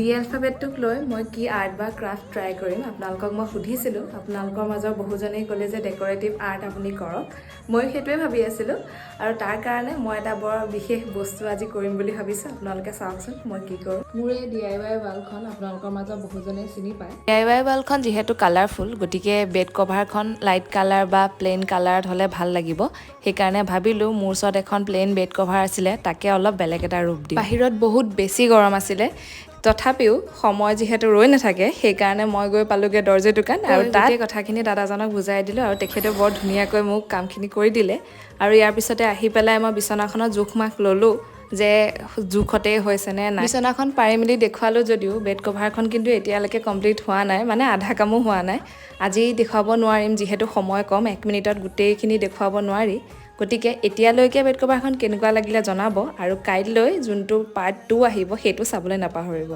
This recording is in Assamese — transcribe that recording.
ডি এলফাবেটটোক লৈ মই কি আৰ্ট বা ক্ৰাফ্ট ট্ৰাই কৰিম আপোনালোকক মই সুধিছিলোঁ আপোনালোকৰ মাজৰ বহুজনেই ক'লে যে ডেকৰেটিভ আৰ্ট আপুনি কৰক মই সেইটোৱে ভাবি আছিলোঁ আৰু তাৰ কাৰণে মই এটা বৰ বিশেষ বস্তু আজি কৰিম বুলি ভাবিছোঁ আপোনালোকে চাওকচোন মই কি কৰোঁ মোৰ এই DIY ৱালখন আপোনালোকৰ মাজৰ বহুজনেই চিনি পায় DIY ৱালখন যিহেতু কালাৰফুল গতিকে বেড কভাৰখন লাইট কালাৰ বা প্লেইন কালাৰত হ'লে ভাল লাগিব সেইকাৰণে ভাবিলোঁ মোৰ ওচৰত এখন প্লেইন বেড কভাৰ আছিলে তাকে অলপ বেলেগ এটা ৰূপ দিম বাহিৰত বহুত বেছি গৰম আছিলে তথাপিও সময় যিহেতু ৰৈ নাথাকে সেইকাৰণে মই গৈ পালোগে দৰ্জী দোকান আৰু তাতে কথাখিনি দাদাজনক বুজাই দিলোঁ আৰু তেখেতে বৰ ধুনীয়াকৈ মোক কামখিনি কৰি দিলে আৰু ইয়াৰ পিছতে আহি পেলাই মই বিছনাখনত জোখ মাখ ল'লোঁ যে জোখতেই হৈছে নে নাই বিছনাখন পাৰি মেলি দেখুৱালোঁ যদিও বেড কভাৰখন কিন্তু এতিয়ালৈকে কমপ্লিট হোৱা নাই মানে আধা কামো হোৱা নাই আজি দেখুৱাব নোৱাৰিম যিহেতু সময় কম 1 মিনিটত গোটেইখিনি দেখুৱাব নোৱাৰি গতিকে এতিয়ালৈকে বেড কভাৰখন কেনেকুৱা লাগিলে জনাব আৰু কাইলৈ যোনটো পাৰ্ট 2 আহিব সেইটো চাবলৈ নাপাহৰিব